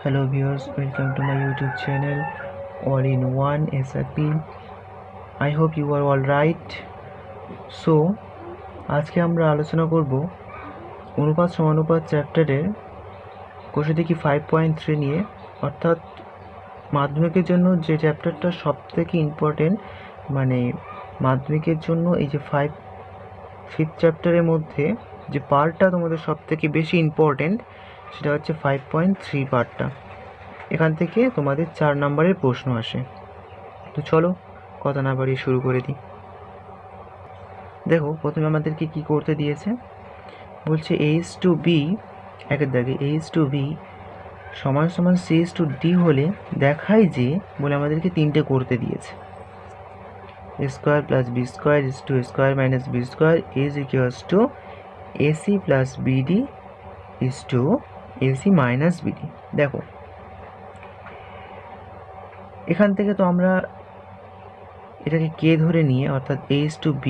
Hello viewers, welcome to my YouTube channel All in One SRP. I hope you are all right. So আজকে আমরা আলোচনা করব অনুপাত সমানুপাত চ্যাপ্টারের কোষে দেখি 5.3 নিয়ে, অর্থাৎ মাধ্যমিকের জন্য যে চ্যাপ্টারটা সবথেকে ইম্পর্টেন্ট, মানে মাধ্যমিকের জন্য এই যে ফিফথ চ্যাপ্টারের মধ্যে যে পার্টটা তোমাদের সবথেকে বেশি ইম্পর্টেন্ট সেটা হচ্ছে 5.3 পার্টটা। এখান থেকে তোমাদের 4 নম্বরের প্রশ্ন আসে। তো চলো কথা না বাড়িয়ে শুরু করে দিই। দেখো প্রথমে আমাদেরকে কি করতে দিয়েছে, বলছে H2B একের দাগে H2B সমান সমান CH2D হলে দেখায় যে বলে আমাদেরকে তিনটে করতে দিয়েছে। a square plus B square is to square minus B square is equals to AC plus BD is to AC minus BD। দেখো এখান থেকে তো আমরা এটাকে কে ধরে নিয়ে, অর্থাৎ H2B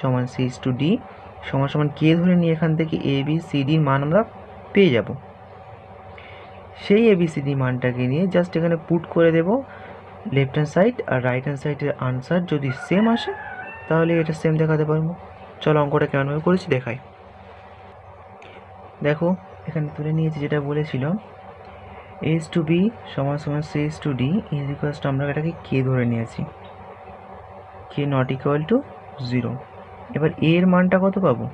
সমান CH2D সমান সমান কে ধরে নিয়ে এখান থেকে ABCDর মান আমরা পেয়ে যাব। সেই ABCD মানটাকে নিয়ে জাস্ট এখানে পুট করে দেব লেফট হ্যান্ড সাইড, আর রাইট হ্যান্ড সাইডের আনসার যদি সেম আসে তাহলে এটা সেম দেখাতে পারবো। চলো অঙ্কটা কেমনভাবে করেছি দেখাই। দেখো এখানে তুলে নিয়েছি যেটা বলেছিল H2B সমান সমান CH2D ইজ ইকুয়ালস টু, আমরা এটাকে কে ধরে নিয়েছি, কে নট ইকুয়াল টু 0। এবার এ এর মানটা কত পাবো,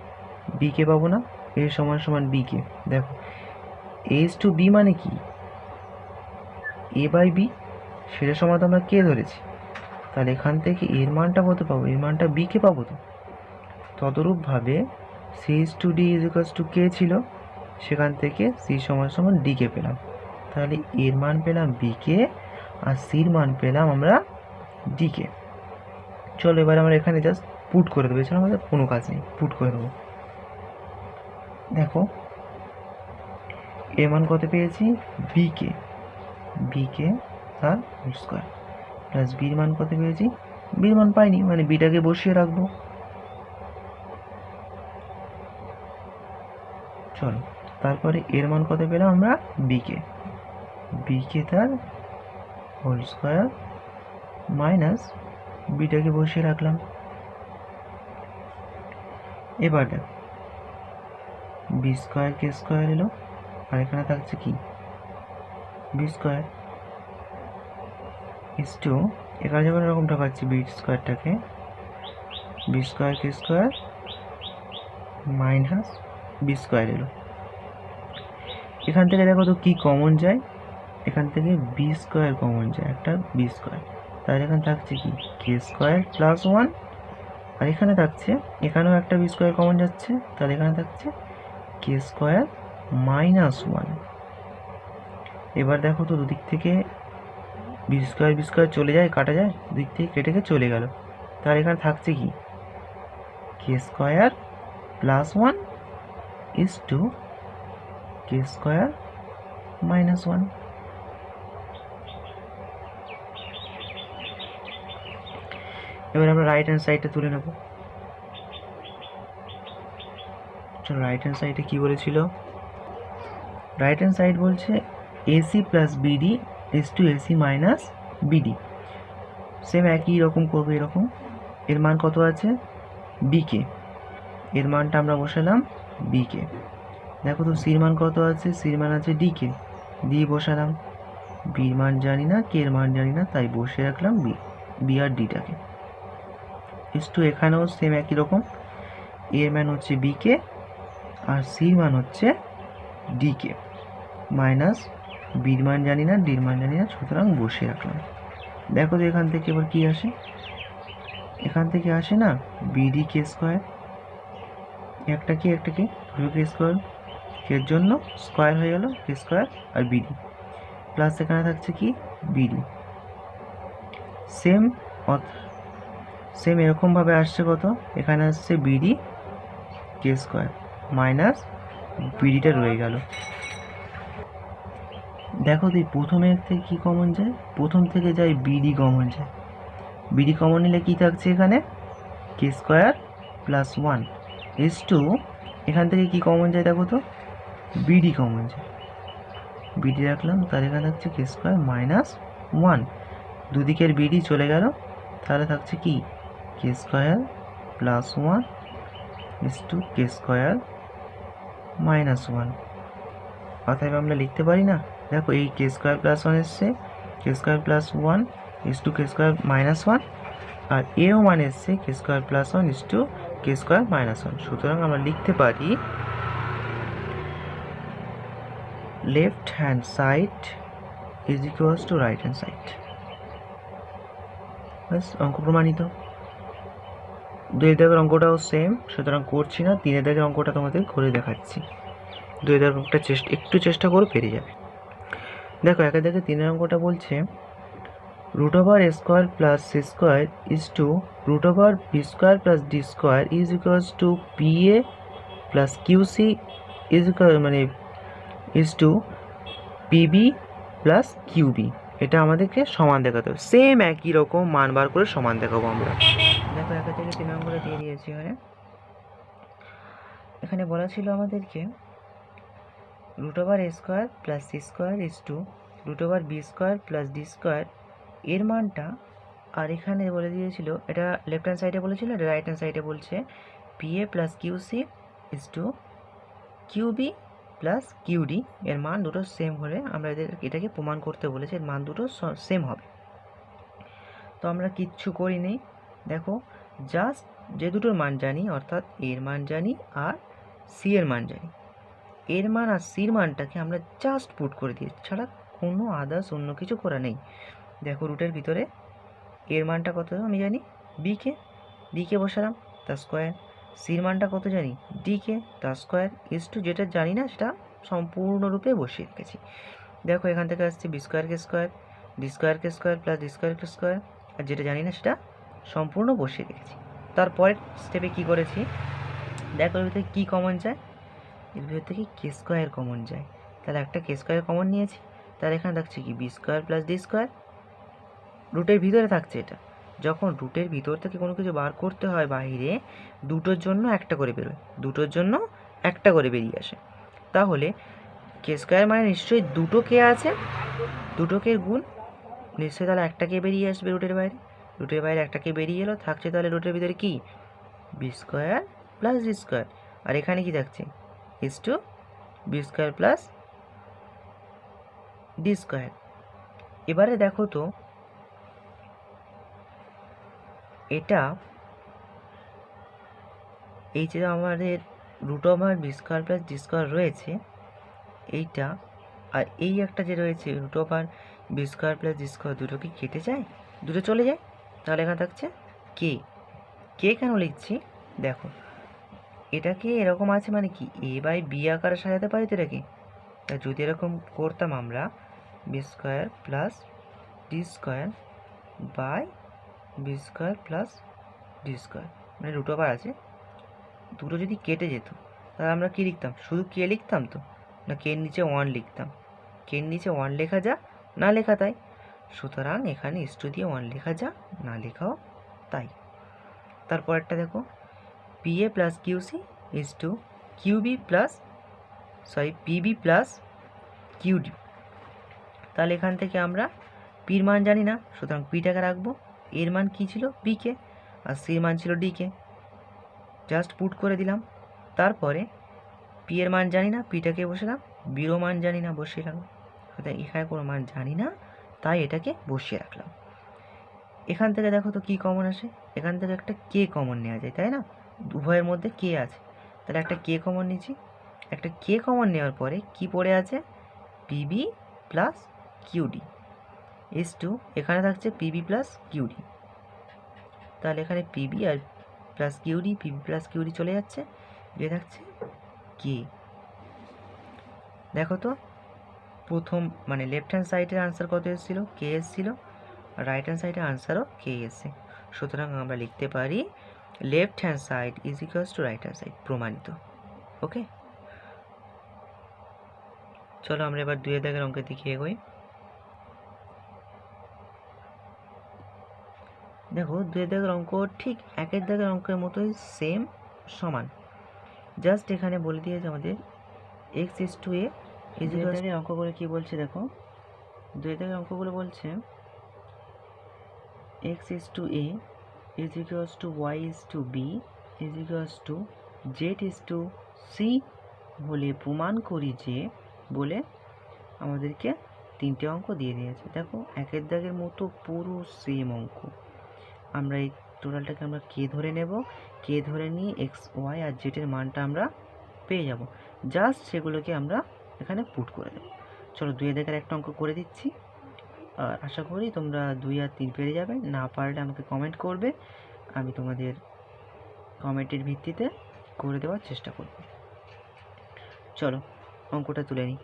বি কে পাবো না, এ সমান সমান বি কে। দেখো H2B মানে কি, এ বাই বি, সেটা সমান তো আমরা কে ধরেছি, তাহলে এখান থেকে এর মানটা কত পাবো, এর মানটা বি কে পাবো। তো তদরূপভাবে CH2D ইজ ইকুয়ালস টু কে ছিল, সেখান থেকে সি সমান সমান ডি কে পেলাম, তাহলে এর মান পেলাম বি কে আর সির মান পেলাম আমরা ডি কে। চলো এবার আমরা এখানে জাস্ট পুট করে দেবো, এছাড়া আমাদের কোনো কাজ নেই, পুট করে দেবো। দেখো এর মান কত পেয়েছি, বি কে তার হোল স্কোয়ার প্লাস বির মান কত পেয়েছি, বির মান পাইনি মানে বিটাকে বসিয়ে রাখবো। চলো তারপরে এর মান কত পেলাম আমরা, বি কে তার হোল স্কোয়ার মাইনাস বিটাকে বসিয়ে রাখলাম। এবার দেখ বি স্কোয়ার কে স্কোয়ার এলো, আর এখানে থাকছে কি বি স্কোয়ার ইজ টু, এখানে যখন এরকমটা পাচ্ছি B স্কোয়ারটাকে, B square K square minus B square এলো। এখান থেকে দেখো তো কি কমন যায়, এখান থেকে বি স্কোয়ার কমন যায়, একটা বি স্কোয়ার, তাহলে এখানে থাকছে কি কে স্কোয়ার প্লাস 1, আর এখানে থাকছে এখানেও একটা বি স্কোয়ার কমন যাচ্ছে, তাহলে এখানে থাকছে কে স্কোয়ার মাইনাস 1। এবার দেখো তো দুদিক থেকে বি স্কোয়ার চলে যায়, কাটা যায়, দুদিক থেকে কেটে চলে গেল, তাহলে এখানে থাকছে কি K square plus 1 is to K square minus 1। এবার আমরা রাইট হ্যান্ড সাইডটা তুলে নেব। চলো রাইট হ্যান্ড সাইডে কি বলেছিল, রাইট হ্যান্ড সাইড বলছে AC plus BD is to AC minus BD। Same একই রকম করবো, এরকম এর মান কত আছে বিকে, এর মানটা আমরা বসালাম বিকে। দেখো তো সির মান কত আছে, সির মান আছে ডিকে, দিয়ে বসালাম, বির মান জানি না, কে এর মান জানি না, তাই বসে রাখলাম বি আর ডিটাকে। ইস টু এখানেও সেম একই রকম, এর মান হচ্ছে বিকে আর সির মান হচ্ছে ডিকে মাইনাস বির মান জানি না, ডির মান জানি না, সুতরাং বসে রাখলাম। দেখো তো এখান থেকে এবার কি আসে, এখান থেকে আসে না বিডি কে স্কোয়ার, একটা কে দুটো কে স্কোয়ার, এর জন্য স্কোয়ার হয়ে গেল কে স্কোয়ার আর বিডি, প্লাস এখানে থাকছে কি বিডি। সেম এরকমভাবে আসছে কত, এখানে আসছে বিডি কে স্কোয়ার মাইনাস বিডিটা রয়ে গেল। দেখো তুই প্রথমের থেকে কি কমন যায়, প্রথম থেকে যায় বিডি কমন যায়, বিডি কমন নিলে কি থাকছে এখানে কে স্কোয়ার প্লাস 1 ইজ টু, এখান থেকে কি কমন যায় দেখো তো বিডি কমন যায়, বিডি রাখলাম, তাহলে এখানে থাকছে কে স্কোয়ার মাইনাস ওয়ান, দুদিকের বিডি চলে গেল, তাহলে থাকছে কি K square plus one is to K square minus one. অতএব আমরা লিখতে পারি না, দেখো এই কে স্কোয়ার প্লাস ওয়ান এসছে, K square plus one is to K square minus one, আর এও মানে এসছে K square plus one is to K square minus one. সুতরাং আমরা লিখতে পারি left hand side is equals to right hand side. ব্যাস, অঙ্ক প্রমাণিত। 2 দাগের অঙ্কটাও সেম, সুতরাং করছি না। 3 দাগের অঙ্কটা তোমাদের করে দেখাচ্ছি। 2 দাগের অঙ্কটা একটু চেষ্টা করে পেরে যাবে। দেখো 1 দাগের 3 অঙ্কটা বলছে root over A square plus C square is to root over B square plus D square is equals to P A plus Q C is is to PB plus QB. এটা আমাদেরকে সমান দেখাতে হবে, সেম একই রকম মান বার করে সমান দেখাবো আমরা। দেখো 1 থেকে 3 নম্বরে দিয়ে দিয়েছি। এখানে বলা ছিল আমাদেরকে root over A square plus C square is to root over B square plus D square এর মানটা, আর এখানে বলে দিয়েছিল এটা লেফট হ্যান্ড সাইডে বলেছিল, এটা রাইট হ্যান্ড সাইডে বলছে P A plus Q C is to QB plus QD এর মান দুটো সেম হলে আমরা এটাকে প্রমাণ করতে বলেছি এর মান দুটো সেম হবে। তো আমরা কিচ্ছু করিনি, দেখো জাস্ট যে দুটোর মান জানি, অর্থাৎ এর মান জানি আর সি এর মান জানি, এর মান আর সির মানটাকে আমরা জাস্ট পুট করে দিই, ছাড়া কোনো আদার্স অন্য কিছু করা নেই। দেখো রুটের ভিতরে এর মানটা কত আমি জানি, বিকে বসালাম তার স্কোয়ার, সির মানটা কত জানি ডিকে তার স্কোয়ার ইজ টু যেটা জানি না সেটা সম্পূর্ণরূপে বসিয়ে রেখেছি। দেখো এখান থেকে আসছে বি স্কোয়ারকে স্কোয়ার, ডি স্কোয়ারকে স্কোয়ার প্লাস ডি স্কোয়ারকে স্কোয়ার, আর যেটা জানি না সেটা সম্পূর্ণ বসিয়ে রেখেছি। তারপরের স্টেপে কি করেছি, দেখো এর ভিতরে কী কমন যায়, এর ভিতর থেকে কে স্কোয়ার কমন যায়, তাহলে একটা কে স্কোয়ার কমন নিয়েছি, তাহলে এখানে থাকছে কি B square plus D square, রুটের ভিতরে থাকছে এটা। যখন রুটের ভিতর থেকে কোনো কিছু বার করতে হয় বাইরে, দুটোর জন্য একটা করে বেরোয়, দুটোর জন্য একটা করে বেরিয়ে আসে, তাহলে কে স্কোয়ার মানে নিশ্চয়ই দুটো কে আছে, দুটো কে গুণ নিশ্চয়ই, তাহলে একটা কে বেরিয়ে আসবে রুটের বাইরে, রুটের বাইরে একটা কে বেরিয়ে এলো, থাকছে তাহলে রুটের ভিতরে কি B square plus D square, আর এখানে কি থাকছে is to B square plus D square. এবারে দেখো তো এটা এই যে আমাদের root over B square plus D square রয়েছে এইটা, আর এই একটা যে রয়েছে root over B square plus D square, দুটো কি কেটে যায়, দুটো চলে যায়, তাহলে এখানে থাকছে কে। কে কেন লিখছি দেখো, এটাকে এরকম আছে মানে কি এ বাই বি আকারে সাজাতে পারি তো এটাকে, যদি এরকম করতাম আমরা B square plus D square by B square plus D square, মানে রুট ওভার আছে, দুটো যদি কেটে যেত তাহলে আমরা কী লিখতাম, শুধু কে লিখতাম তো না কে নিচে ওয়ান লিখতাম, কে নিচে ওয়ান লেখা যা না লেখা তাই, সুতরাং এখানে ইস টু দিয়ে ওয়ান লেখা যা না লেখাও তাই। তারপর একটা দেখো P A plus Q C is to QB plus PB plus QD, তাহলে এখান থেকে আমরা পির মান জানি না, সুতরাং পিটাকে রাখবো, এর মান কী ছিল বিকে আর সির মান ছিল ডিকে, জাস্ট পুট করে দিলাম। তারপরে পি এর মান জানি না, পিটাকে বসালাম, বিরও মান জানি না বসিয়ে রাখলাম, অর্থাৎ এখানে কোনো মান জানি না তাই এটাকে বসিয়ে রাখলাম। এখান থেকে দেখো তো কী কমন আসে, এখান থেকে একটা কে কমন নেওয়া যায় তাই না, উভয়ের মধ্যে কে আছে, তাহলে একটা কে কমন নিয়েছি, একটা কে কমন নেওয়ার পরে কি পড়ে আছে PB plus QD is to, এখানে থাকছে পিবি প্লাস কিউডি, তাহলে এখানে পিবি আর plus QD, PB plus QD চলে যাচ্ছে, যে থাকছে কে। দেখো তো প্রথম মানে লেফট হ্যান্ড সাইডের আনসার কত এসেছিলো কে এসেছিলো, আর রাইট হ্যান্ড সাইডের আনসারও কে এসে, সুতরাং আমরা লিখতে পারি left hand side is equals to right hand side, প্রমাণিত। ওকে, চলো আমরা এবার 2 দাগের অঙ্কের দিকে এগোই। দেখো 2 দাগের অঙ্ক ঠিক 1 দাগের অঙ্কের মতোই সেম সমান, জাস্ট এখানে বলে দিয়েছে আমাদের এক্স ইজ টু এ দুই দাগের অঙ্কগুলো কি বলছে দেখো, দুই দাগের অঙ্কগুলো বলছে x is to a is equals to y is to b is equals to z is to c বলে প্রমাণ করি যে বলে আমাদেরকে তিনটে অঙ্ক দিয়ে দিয়েছে। দেখো একের দাগের মতো পুরো সেম অঙ্ক। আমরা এই টোটালটাকে আমরা কে ধরে নেব, কে ধরে নিয়ে এক্স ওয়াই আর জেডের মানটা আমরা পেয়ে যাব, জাস্ট সেগুলোকে আমরা এখানে পুট করে দেবো। চলো দুই দাগের একটা অঙ্ক করে দিচ্ছি, আর আশা করি তোমরা 2 আর 3 পেরে যাবে। না পারলে আমাকে কমেন্ট করবে, আমি তোমাদের কমেন্টের ভিত্তিতে করে দেওয়ার চেষ্টা করব। চলো অঙ্কটা তুলে নিই।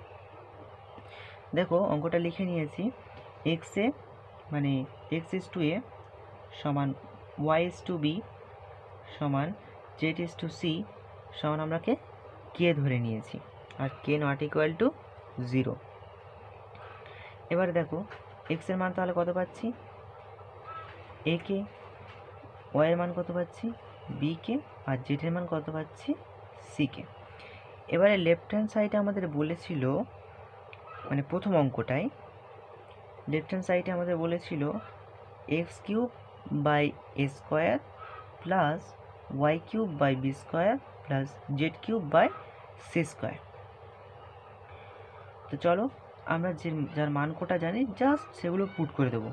দেখো অঙ্কটা লিখে নিয়েছি, এক্স এ মানে এক্স ইস টু এ সমান ওয়াই ইস টু বি সমান জেড ইস টু সি সমান আমরা কে ধরে নিয়েছি, আর কে নট ইকুয়াল টু 0। এবারে দেখো এক্সের মান তাহলে কত পাচ্ছি, এ কে, ওয়াইয়ের মান কত পাচ্ছি, বি কে, আর জেডের মান কত পাচ্ছি, সি কে। এবারে লেফট হ্যান্ড সাইডে আমাদের বলেছিল, মানে প্রথম অঙ্কটায় লেফট হ্যান্ড সাইডে আমাদের বলেছিল X cube by A square plus Y cube by B square plus Z cube by C square. তো চলো আমরা যার মান কোটা জানি জাস্ট সেগুলো পুট করে দেবো।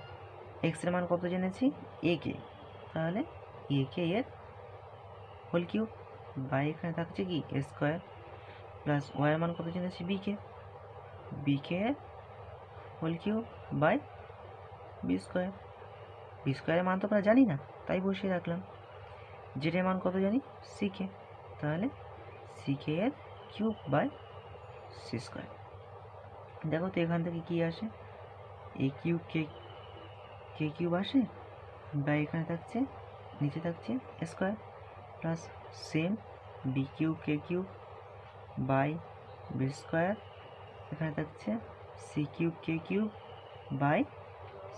এক্সের মান কত জেনেছি, এ কে, তাহলে এ কে এর হোল কিউব বাই এখানে থাকছে কি এ স্কোয়ার প্লাস ওয়াইয়ের মান কত জেনেছি, বি কে এর whole cube by B square. বি স্কোয়ারের মান তো আমরা জানি না, তাই বসিয়ে রাখলাম। জেডের মান কত জানি, সি কে, তাহলে সি কে এর কিউব বাই সি স্কোয়ার। দেখো তো এখান থেকে কি আসে, এ কিউব কে কিউব আসে, বাই এখানে থাকছে নিচে থাকছে square plus same B cube K cube by B square, এখানে থাকছে C cube K cube by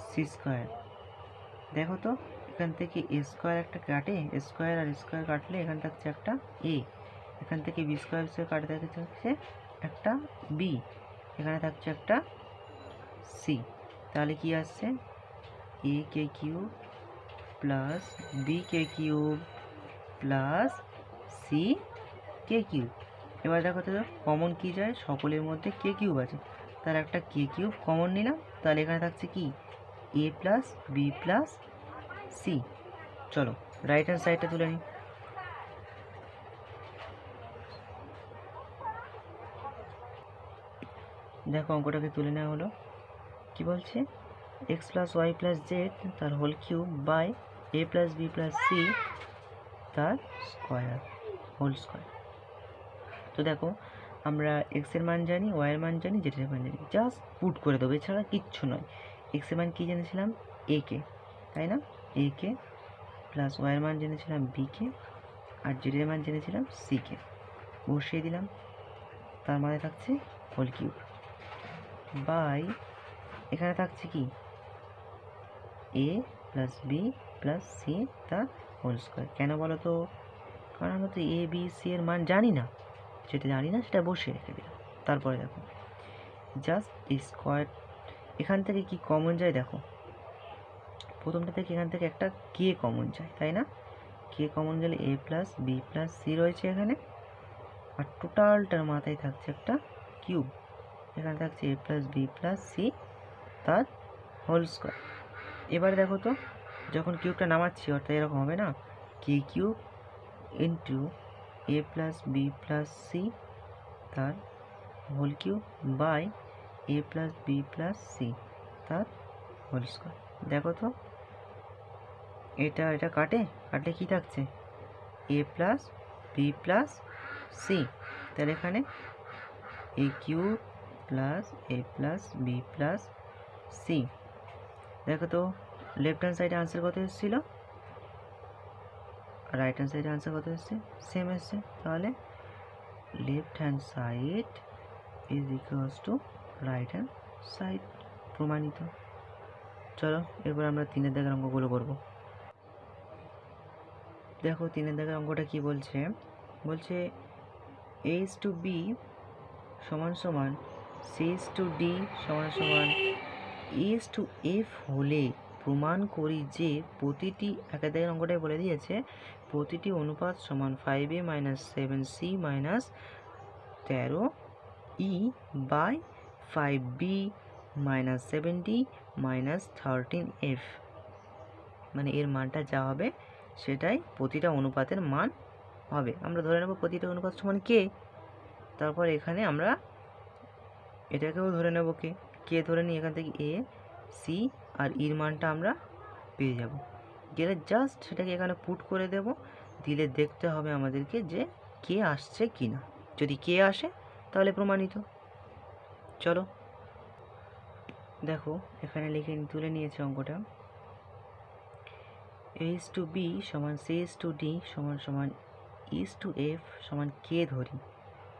C square. দেখো তো এখান থেকে এ স্কোয়ার একটা কাটে, স্কোয়ার আর স্কোয়ার কাটলে এখানে থাকছে একটা এ, এখান থেকে বি স্কোয়ার কাটে থাকছে একটা বি, এখানে থাকছে একটা সি। তাহলে কি আসছে, এ K cube plus B K cube plus C K cube. এবার দেখো তো কমন কি যায়, সকলের মধ্যে কে কিউব আছে, তার একটা কে কিউব কমন নিলাম, তাহলে এখানে থাকছে কি এ প্লাস বি প্লাস সি। চলো রাইট হ্যান্ড সাইডটা তুলে নিই। দেখো অঙ্কটাকে তুলে নেওয়া হলো, কি বলছে X plus Y plus Z তার whole cube by A plus B plus C তার স্কোয়ার হোল স্কোয়ার। তো দেখো আমরা এক্সের মান জানি, ওয়াইয়ের মান জানি, জেডের মান জানি, জাস্ট পুট করে দেবো, এছাড়া কিচ্ছু নয়। এক্সের মান কী জেনেছিলাম, এ কে, তাই না, এ কে প্লাস ওয়াইয়ের মান জেনেছিলাম বি কে, আর জেডের মান জেনেছিলাম সি কে, বসিয়ে দিলাম, তার মানে থাকছে হোল কিউব বাই এখানে থাকছে কি এ প্লাস বি প্লাস সি তার হোল স্কোয়ার। কেন বলো তো, কারণ আমরা তো এ বি সি এর মান জানি না, যেটা জানি না সেটা বসিয়ে রেখে দিলাম। তারপরে দেখো জাস্ট স্কোয়ার, এখান থেকে কি কমন যায়, দেখো প্রথমটা থেকে এখান থেকে একটা কে কমন যায়, তাই না, কে কমন গেলে এ প্লাস বি প্লাস সি রয়েছে এখানে, আর টোটালটার মাথায় থাকছে একটা কিউব, এখানে থাকছে A plus B plus C তার হোল স্কোয়ার। এবারে দেখো তো যখন কিউবটা নামাচ্ছি অর্থাৎ এরকম হবে না, K cube into A plus B plus C তার whole cube by A plus B plus C তার হোল স্কোয়ার। দেখো তো এটা কাটলে কি থাকছে, A plus B plus C, তাহলে এখানে A cube plus A plus B plus C. দেখো তো লেফট হ্যান্ড সাইডে আনসার কত এসেছিলো, রাইট হ্যান্ড সাইডে আনসার কত এসছে, সেম এসছে, তাহলে left hand side is equals to right hand side, প্রমাণিত। চলো এরপর আমরা 3 দাগের অঙ্কগুলো করব। দেখো 3 দাগের অঙ্কটা কি বলছে, বলছে a is to b সমান সমান সি ইজ টু ডি সমান সমান ইজ টু এফ হলে প্রমাণ করি যে প্রতিটি একাধিক অঙ্কটাই বলে দিয়েছে প্রতিটি অনুপাত সমান 5a minus 7c minus 13e by 5b minus 7d minus 13f, মানে এর মানটা যা হবে সেটাই প্রতিটা অনুপাতের মান হবে। আমরা ধরে নেব প্রতিটা অনুপাত সমান কে, তারপর এখানে আমরা এটাকেও ধরে নেব কে ধরে নিই, এখান থেকে এ সি আর ইর মানটা আমরা পেয়ে যাব। গেলে জাস্ট সেটাকে এখানে পুট করে দেব, দিলে দেখতে হবে আমাদেরকে যে কে আসছে কি না। যদি কে আসে তাহলে প্রমাণিত। চলো দেখো এখানে লিখে তুলে নিয়েছে অঙ্কটা। a is to b সমান c is to d সমান সমান is to f সমান কে ধরি,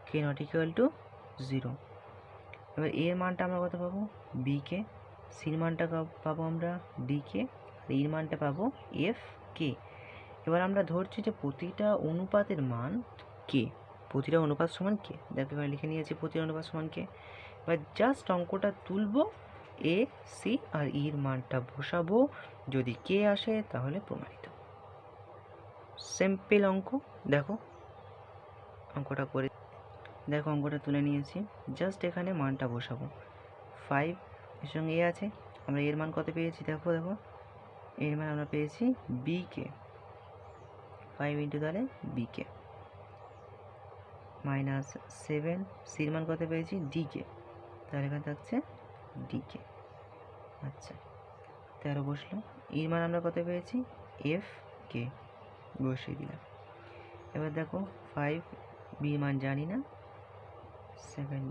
কে নট ইকুয়াল টু 0। এবার এর মানটা আমরা কত পাবো, বি কে, সির মানটা পাবো আমরা ডি কে, আর এর মানটা পাবো এফ কে। এবার আমরা ধরছি যে প্রতিটা অনুপাতের মান কে, প্রতিটা অনুপাত সমান কে। দেখো এবার লিখে নিয়েছি প্রতিটা অনুপাত সমান কে। এবার জাস্ট অঙ্কটা তুলবো, এ সি আর ইর মানটা বসাবো, যদি কে আসে তাহলে প্রমাণিত। সিম্পল অঙ্ক। দেখো অঙ্কটা করে, দেখো অঙ্কটা তুলে নিয়েছি, জাস্ট এখানে মানটা বসাবো। 5 এর সঙ্গে এ আছে, আমরা এর মান কত পেয়েছি, দেখো দেখো এর মান আমরা পেয়েছি বি কে, 5 ইন্টু তাহলে বি কে, মাইনাস 7 সির মান কত পেয়েছি ডি কে, তাহলে এখানে থাকছে ডি কে। আচ্ছা 13 বসলো, এর মান আমরা কত পেয়েছি এফ কে, বসিয়ে দিলাম। এবার দেখো 5 বি মান জানি না, 7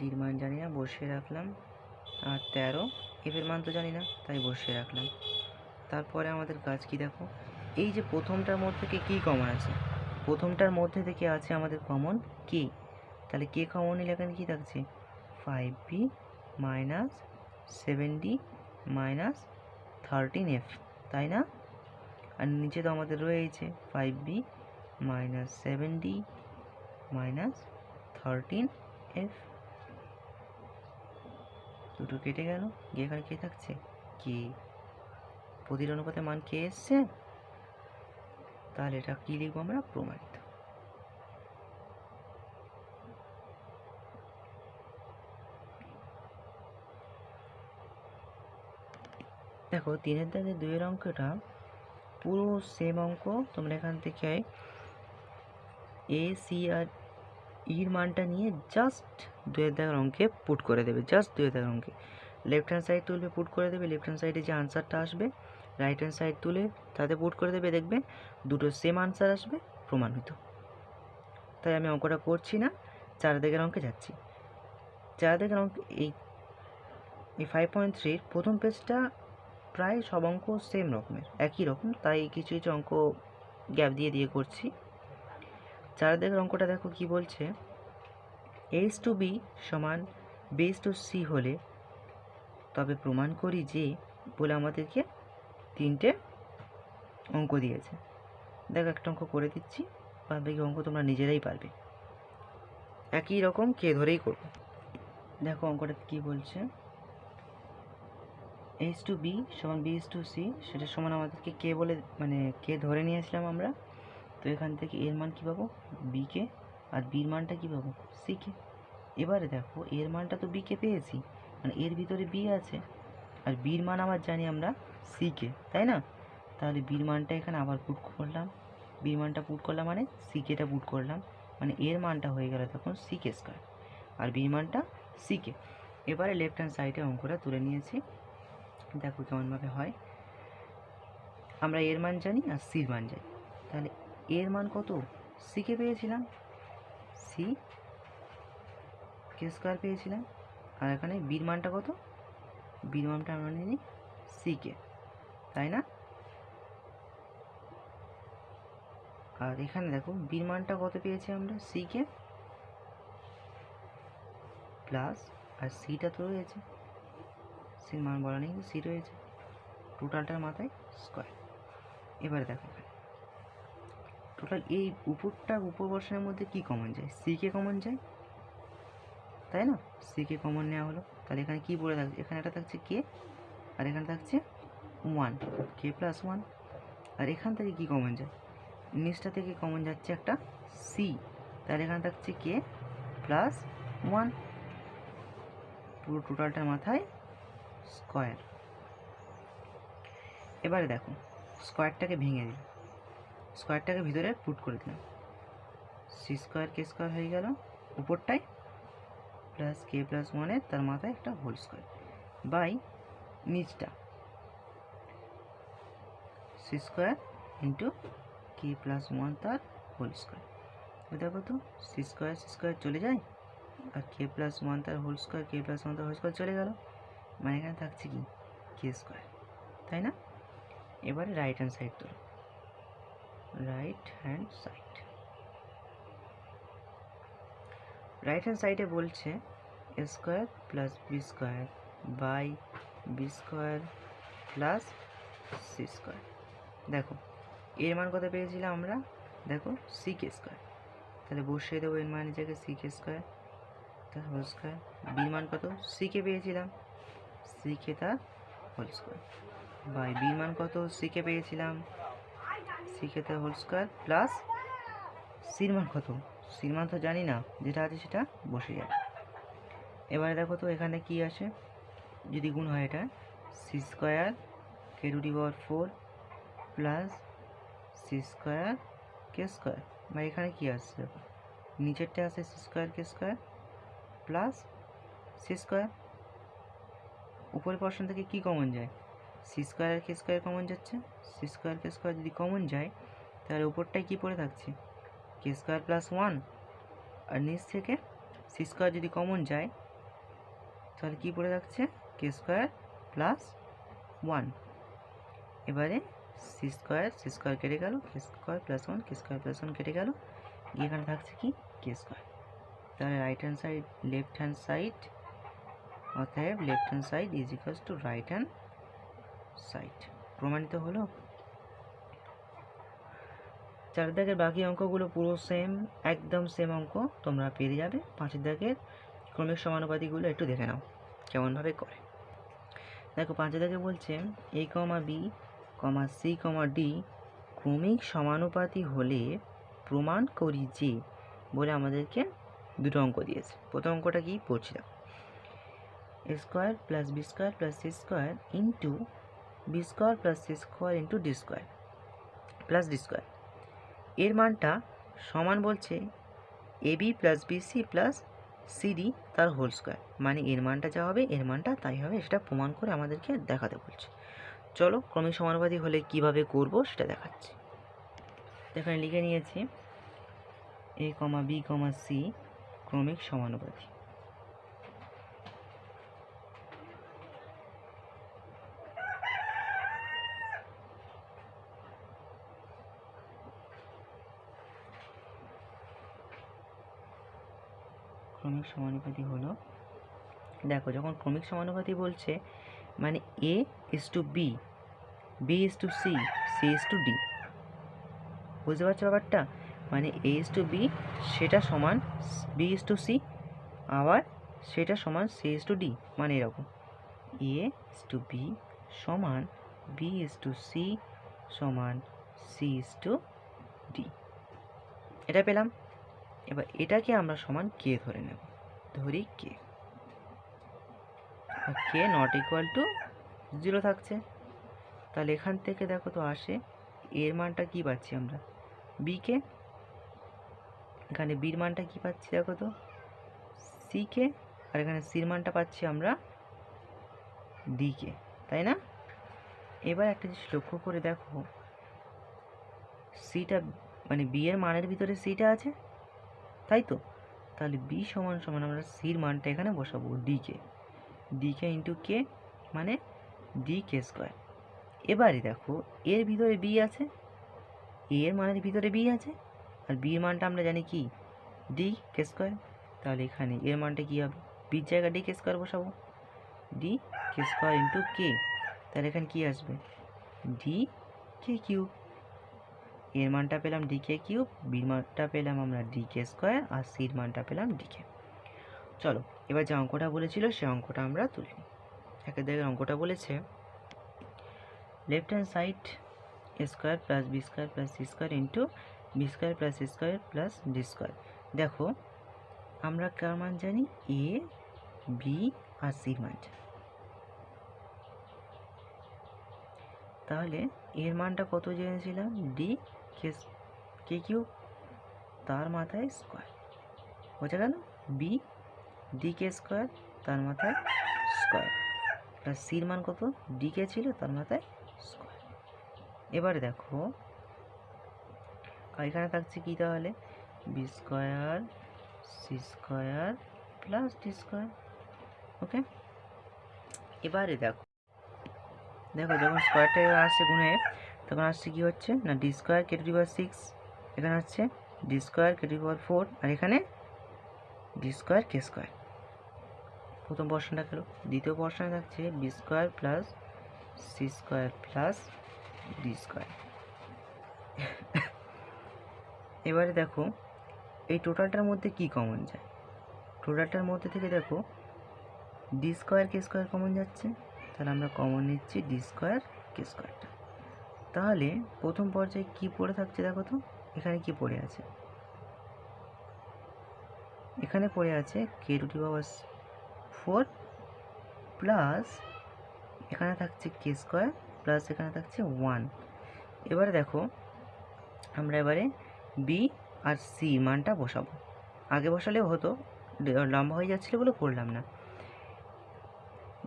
ডির মান জানি না, বসিয়ে রাখলাম। আর 13 এফের মান তো জানি না, তাই বসিয়ে রাখলাম। তারপরে আমাদের কাজ কি, দেখো এই যে প্রথমটার মধ্যে থেকে কী কমন আছে, প্রথমটার মধ্যে থেকে আছে আমাদের কমন কে, তাহলে কে কমন নিলে এখানে কী থাকছে 5b minus 7d minus 13f, তাই না? আর নিচে তো আমাদের রয়েছে 5b minus 7d minus 13f, দুটো কেটে গেল, গিয়ে এখানে কে থাকছে কে, প্রতিটা অনুপাতে মান কে এসছে, তাহলে এটা কি লিখবো আমরা, প্রমাণিত। দেখো 3-এর দাগে 2-এর অঙ্কটা পুরো সেম অঙ্ক, তোমরা এখান থেকে এ সি আর ইর মানটা নিয়ে জাস্ট 2-এর দাগের অঙ্কে পুট করে দেবে, জাস্ট 2-এর দাগের অঙ্কে লেফট হ্যান্ড সাইড তুলবে, পুট করে দেবে, লেফট হ্যান্ড সাইডে যে আনসারটা আসবে রাইট হ্যান্ড সাইড তুলে তাতে পুট করে দেবে, দেখবে দুটো সেম আনসার আসবে, প্রমাণিত। তাই আমি অঙ্কটা করছি না, 4 দাগের অঙ্কে যাচ্ছি। 4 দাগের অঙ্ক এই 5.3 প্রথম পেজটা প্রায় সব অঙ্ক সেম রকমের, একই রকম, তাই কিছু কিছু অঙ্ক গ্যাপ দিয়ে দিয়ে করছি। 4 দাগের অঙ্কটা দেখো কি বলছে, এইচ টু বি সমান বেস টু সি হলে তবে প্রমাণ করি যে, বলে আমাদেরকে 3টে অঙ্ক দিয়েছে। দেখো একটা অঙ্ক করে দিচ্ছি, বাকি অঙ্ক তোমরা নিজেরাই পারবে, একই রকম কে ধরেই করবো। দেখো অঙ্কটা কি বলছে, এইচ টু বি সমান বি টু সি, সেটা সমান আমাদেরকে কে বলে, মানে কে ধরে নিয়েছিলাম আমরা, তো এখান থেকে এর মান কী পাবো বি কে, আর বির মানটা কী পাবো সি কে। এবারে দেখো এর মানটা তো বি কে পেয়েছি, মানে এর ভিতরে বি আছে, আর বির মান আবার জানি আমরা সি কে, তাই না? তাহলে বির মানটা এখানে আবার পুট করলাম, বির মানটা পুট করলাম মানে সি কেটা পুট করলাম, মানে এর মানটা হয়ে গেল তখন সি কে স্কোয়ার, আর বির মানটা সি কে। এবারে লেফট হ্যান্ড সাইডে অঙ্কটা তুলে নিয়েছি, দেখো কেমনভাবে হয়। আমরা এর মান জানি আর সির মান জানি, তাহলে এর মান কত সি কে পেয়েছিলাম, সি কে স্কোয়ার পেয়েছিলাম, আর এখানে বির মানটা কত, বির মানটা আমরা নিই সি কে, তাই না? আর এখানে দেখো বির মানটা কত পেয়েছি আমরা সি কে প্লাস, আর সিটা তো রয়েছে, সির মান বলা নেই, সি রয়েছে, টোটালটার মাথায় স্কোয়ার। এবারে দেখো টোটাল এই উপর বর্ষণের মধ্যে কি কমন যায়, সিকে কমন যায়, তাই না? সিকে কমন নেওয়া হলো, তাহলে এখানে কি পড়ে থাকছে, এখানে একটা থাকছে কে আর এখানে থাকছে 1, কে প্লাস 1। আর এখান থেকে কি কমন যায়, নিচটা থেকে কমন যাচ্ছে একটা সি, তাহলে এখানে থাকছে কে প্লাস 1, পুরো টোটালটার মাথায় স্কোয়ার। এবারে দেখো স্কোয়ারটাকে ভেঙে দিই, স্কোয়ারটাকে ভিতরে পুট করে দিলাম, সি স্কোয়ার কে স্কোয়ার হয়ে গেল উপরটায়, প্লাস কে প্লাস 1 তার মাথায় একটা হোল স্কোয়ার, বাই নিচটা C square into k plus 1 তার হোল স্কোয়ার। দেখো তো সি স্কোয়ার চলে যায়, আর কে প্লাস 1 তার হোল স্কোয়ার, কে প্লাস 1 তার হোল স্কোয়ার চলে গেল, মানে এখানে থাকছে কি কে স্কোয়ার, তাই না? এবারে রাইট হ্যান্ড সাইড তোলো, রাইট হ্যান্ড সাইডে বলছে A square plus B square by B square plus C square. দেখো এর মান কত পেয়েছিলাম আমরা, দেখো সি কে স্কোয়ার, তাহলে বসিয়ে দেবো এর মান জায়গায় সি কে স্কোয়ার তার হোল স্কোয়ার, বির মান কত সি কে পেয়েছিলাম, সি কে তার হোল স্কোয়ার, বাই বির মান কত সি কে পেয়েছিলাম, সি কে তার হোল স্কোয়ার প্লাস সির মান কত, সির মান তো জানি না, যেটা আছে সেটা বসে যাবে। এবারে দেখো তো এখানে কি আসে, যদি গুণ হয় এটা C square K to the power 4 plus C square K square, বা এখানে কি আসছে দেখো নিচেরটা আছে C square K square plus C square, উপরের পোর্শন থেকে কি কমন যায়, সি স্কোয়ার আর কে স্কোয়ার কমন যাচ্ছে, সি স্কোয়ার কে স্কোয়ার যদি কমন যায় তাহলে উপরটায় কি পড়ে থাকছে কে স্কোয়ার প্লাস 1, আর নিচ থেকে সি স্কোয়ার যদি কমন যায় তাহলে কি পড়ে থাকছে কে স্কোয়ার প্লাস 1। এবারে সি স্কোয়ার কেটে গেল, K square plus 1 K square plus 1 কেটে গেল, এখানে থাকছে কি কে স্কোয়ার, তাহলে right hand side left hand side, অতএব left hand side is equals to right hand side. প্রমাণিত হলো। 4 দাগের বাকি অঙ্কগুলো পুরো সেম, একদম সেম অঙ্ক তোমরা পেরে যাবে। 5 দাগের ক্রমিক সমানুপাতিগুলো একটু দেখে নাও কেমনভাবে করে। দেখো 5 দাগে বলছে এ কমা B comma c comma D ক্রমিক সমানুপাতি হলে প্রমাণ করি যে, বলে আমাদেরকে দুটো অঙ্ক দিয়েছে। প্রথম অঙ্কটা কি পড়ছি দেখো, A square plus B square plus C square into B square plus C square into D square plus D square, এর মানটা সমান বলছে A B plus BC plus CD তার হোল স্কোয়ার, মানে এর মানটা যা হবে এর মানটা তাই হবে, সেটা প্রমাণ করে আমাদেরকে দেখাতে বলছে। চলো ক্রমিক সমানুপাতি হলে কিভাবে করব সেটা দেখাচ্ছি। এখানে লিখে নিয়েছি এ কমা বি কমা সি ক্রমিক সমানুপাতি। ক্রমিক সমানুপাতি হলো, দেখো যখন ক্রমিক সমানুপাতি বলছে মানে A is to B, B is to C, C is to D, বুঝতে পারছো ব্যাপারটা? মানে এ ইজ টু বি সেটা সমান বি ইজ টু সি, আবার সেটা সমান সি ইজ টু ডি, মানে এরকম এ ইজ টু বি সমান বি ইজ টু সি সমান সি ইজ টু ডি, এটা পেলাম। এবার এটাকে আমরা সমান কে ধরে নেব, ধরি কে, কে নট ইকুয়াল টু 0 থাকছে, তাহলে এখান থেকে দেখো তো আসে এর মানটা কি পাচ্ছি আমরা বি কে, এখানে বির মানটা কি পাচ্ছি দেখো তো সি কে, আর এখানে সির মানটা পাচ্ছি আমরা ডি কে, তাই না? এবার একটা জিনিস লক্ষ্য করে দেখো, সিটা মানে বি এর মানের ভিতরে সিটা আছে, তাই তো, তাহলে বি সমান সমান আমরা সির মানটা এখানে বসাবো ডি কে ইন্টু কে, মানে ডি কে স্কোয়ার। এবারে দেখো এর ভিতরে বি আছে, এর মানের ভিতরে বি আছে, আর বির মানটা আমরা জানি কি ডি কে স্কোয়ার, তাহলে এখানে এর মানটা কী হবে, বির জায়গায় ডি কে স্কোয়ার বসাবো, D K square into k, তাহলে এখানে কী আসবে ডি কে কিউব। এর মানটা পেলাম ডিকে কিউব, বির মানটা পেলাম আমরা ডিকে স্কোয়ার, আর সির মানটা পেলাম ডিকে। চলো এবার যে অঙ্কটা বলেছিল সে অঙ্কটা আমরা তুলি। একের জায়গায় অঙ্কটা বলেছে left hand side A square plus B square plus C square into B square plus C square plus D square. দেখো আমরা কার মান জানি, এ বি আর সির মান জানি। তাহলে এর মানটা কত জেনেছিলাম, ডি কে কিউব, তার মাথায় স্কোয়ার, বোঝা গেল, বি ডি কে স্কোয়ার তার মাথায় স্কোয়ার, প্লাস সির মান কত, ডি কে ছিল তার মাথায় স্কোয়ার। এবারে দেখো এখানে থাকছে কি, তাহলে B square C square plus D square. Okay, এবারে দেখো যখন স্কোয়ারটা আসছে গুণে, তখন আসছে কি হচ্ছে না, D square K to the power 6, এখানে হচ্ছে D square K to the power 4, আর এখানে ডি স্কোয়ার কে স্কোয়ার। প্রথম পোর্শনটা গেল, দ্বিতীয় পোর্শনে থাকছে B square plus C square plus D square. এবারে দেখো এই টোটালটার মধ্যে কি কমন যায়, টোটালটার মধ্যে থেকে দেখো D square K square common যাচ্ছে, তাহলে আমরা কমন নিচ্ছি ডি স্কোয়ার কে স্কোয়ারটা। তাহলে প্রথম পর্যায়ে কি পড়ে থাকছে দেখো তো, এখানে কি পড়ে আছে, এখানে পড়ে আছে কে টু দি পাওয়ার 4 প্লাস এখানে থাকছে কে স্কোয়ার প্লাস এখানে থাকছে 1। এবারে দেখো আমরা এবারে বি আর সি মানটা বসাবো, আগে বসালেও হতো, লম্বা হয়ে যাচ্ছিলো বলে করলাম না।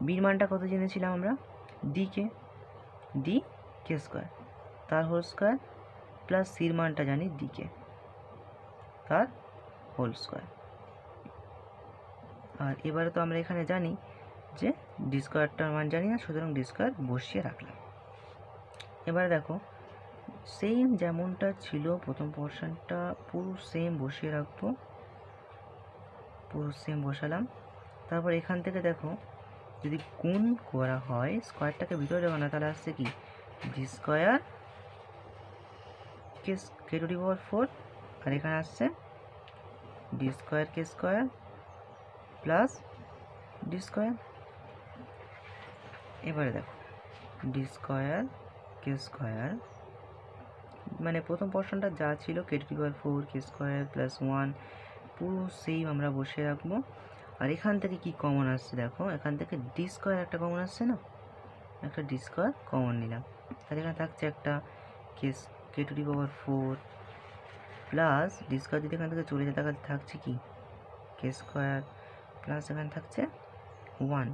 বির মানটা কত জেনেছিলাম আমরা, ডি কে স্কোয়ার তার হোল স্কোয়ার, প্লাস সির মানটা জানি ডি কে তার হোল স্কোয়ার। আর এবারে তো আমরা এখানে জানি যে ডি স্কোয়ারটার মান জানি না, সুতরাং ডি স্কোয়ার বসিয়ে রাখলাম। এবারে দেখো সেম যেমনটা ছিল প্রথম পোর্শনটা পুরো সেম বসিয়ে রাখবো, পুরো সেম বসালাম। তারপর এখান থেকে দেখো যদি গুণ করা হয়, স্কোয়ারটাকে ভিতরে দেবো না, তাহলে আসছে কি D square K to the power 4, আর এখানে আসছে D square K square plus D square. এবারে দেখো ডি স্কোয়ার কে স্কোয়ার মানে প্রথম পোর্শনটা যা ছিল K to the power 4 K square plus 1 পুরো সেম আমরা বসিয়ে রাখবো। আর এখান থেকে কি কমন আসছে দেখো, এখান থেকে ডি স্কোয়ার একটা কমন আসছে না, একটা ডি স্কোয়ার কমন নিলাম, তাহলে এখানে থাকছে একটা k to the power 4 plus D square, যদি এখান থেকে চলে যায় তাহলে থাকছে কি কে স্কোয়ার প্লাস এখানে থাকছে 1।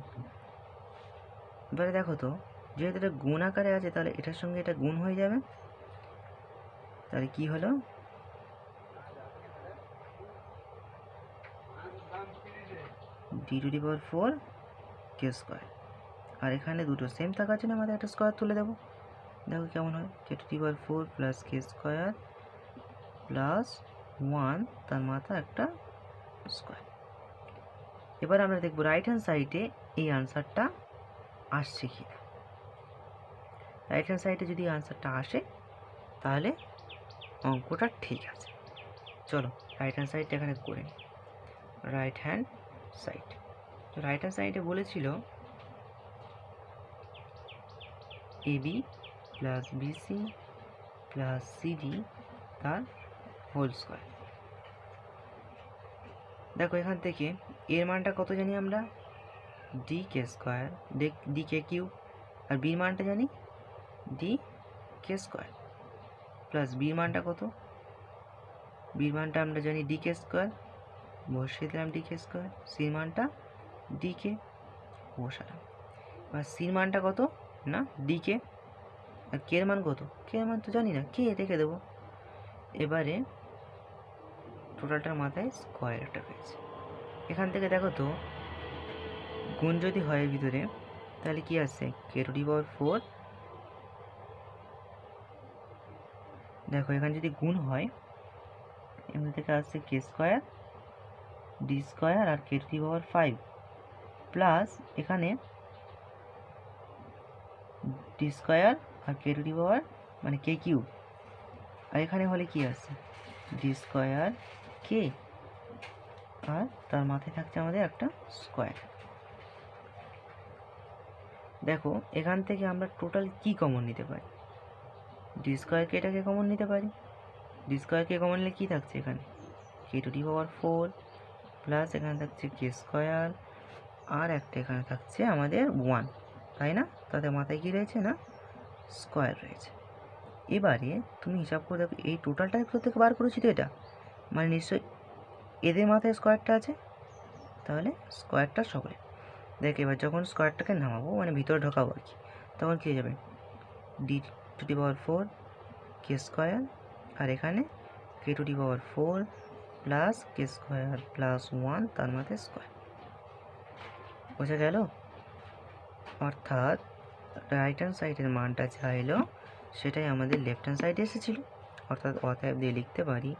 এবারে দেখো তো যেহেতু এটা গুণ আকারে আছে, তাহলে এটার সঙ্গে এটা গুণ হয়ে যাবে, তাহলে কি হলো d to the power 4 K square, আর এখানে দুটো সেম থাকার জন্য আমাদের একটা স্কোয়ার তুলে দেবো, দেখো কেমন হয়, k to the power 4 plus k square plus 1 তার মাথা একটা স্কোয়ার। এবার আমরা দেখবো রাইট হ্যান্ড সাইডে এই আনসারটা আসছে কি না। রাইট হ্যান্ড সাইডে যদি আনসারটা আসে তাহলে অঙ্কটা ঠিক আছে। চলো রাইট হ্যান্ড সাইডটা এখানে করে নিই। রাইট হ্যান্ড সাইড, তো রাইট হ্যান্ড সাইডে বলেছিল AB plus BC plus CD তার হোল স্কোয়ার। দেখো এখান থেকে এর মানটা কত জানি আমরা, D K square D K cube, আর বির মানটা জানি ডি কে স্কোয়ার প্লাস বির মানটা কত, বির মানটা আমরা জানি ডি কে স্কোয়ার, বসিয়ে দিলাম ডি কে স্কোয়ার, সির মানটা ডি কে বসালাম। এবার সির মানটা কত না ডি কে, আর কে এর মান কত, কে এর মান তো জানি না, কে রেখে দেবো। এবারে টোটালটার মাথায় স্কোয়ার একটা পেয়েছে। এখান থেকে দেখো তো গুণ যদি হয় ভিতরে, তাহলে কি আসছে কে টু দি পাওয়ার 4, দেখো এখানে যদি গুণ হয় এখান থেকে আসছে কে স্কোয়ার ডি স্কোয়ার আর k to the power 5 plus এখানে ডি স্কোয়ার আর কে টু দি পাওয়ার মানে কে কিউব, আর এখানে হলে কি আছে ডি স্কোয়ার কে, আর তার মাথায় থাকছে আমাদের একটা স্কোয়ার। দেখো এখান থেকে আমরা টোটাল কি কমন নিতে পারি, ডি স্কোয়ার কেটাকে কমন নিতে পারি। ডি স্কোয়ার কে কমন নিলে কী থাকছে এখানে k to the power 4 plus এখানে থাকছে কে স্কোয়ার, আর একটা এখানে থাকছে আমাদের 1, তাই না? তাদের মাথায় কী রয়েছে না স্কোয়ার রয়েছে। এবারে তুমি হিসাব করে দেখো এই টোটালটা থেকে বার করেছি তো, এটা মানে নিশ্চয়ই এদের মাথায় স্কোয়ারটা আছে, তাহলে স্কোয়ারটা সকলে দেখ। এবার যখন স্কোয়ারটাকে নামাবো মানে ভিতরে ঢোকাবো আর কি, তখন কী হয়ে যাবে d to the power 4 K square, আর এখানে k to the power 4 plus k square plus 1 তার মাথায় স্কোয়ার। বোঝা গেল? অর্থাৎ রাইট হ্যান্ড সাইডের মানটা যা এলো সেটাই আমাদের লেফট হ্যান্ড সাইডে এসেছিলো। অর্থাৎ অতএব দিয়ে লিখতে পারি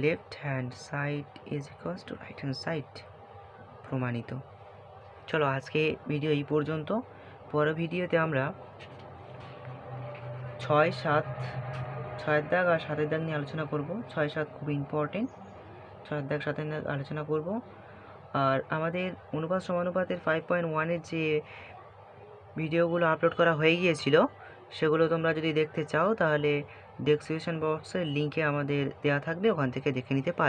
left hand side is equals to right hand side. প্রমাণিত। চলো আজকে ভিডিও এই পর্যন্ত। পরের ভিডিওতে আমরা 6, 7, 6 দাগ আর 7 দাগ নিয়ে আলোচনা করব। 6, 7 খুব ইম্পর্টেন্ট, 6 দাগ 7 দাগ আলোচনা করব। আর আমাদের অনুপাত সমানুপাতের 5.1-এর যে ভিডিওগুলো আপলোড করা হয়ে গিয়েছিল সেগুলো তোমরা যদি দেখতে চাও তাহলে ডেসক্রিপশন বক্সের লিঙ্কে আমাদের দেওয়া থাকবে, ওখান থেকে দেখে নিতে পারবে।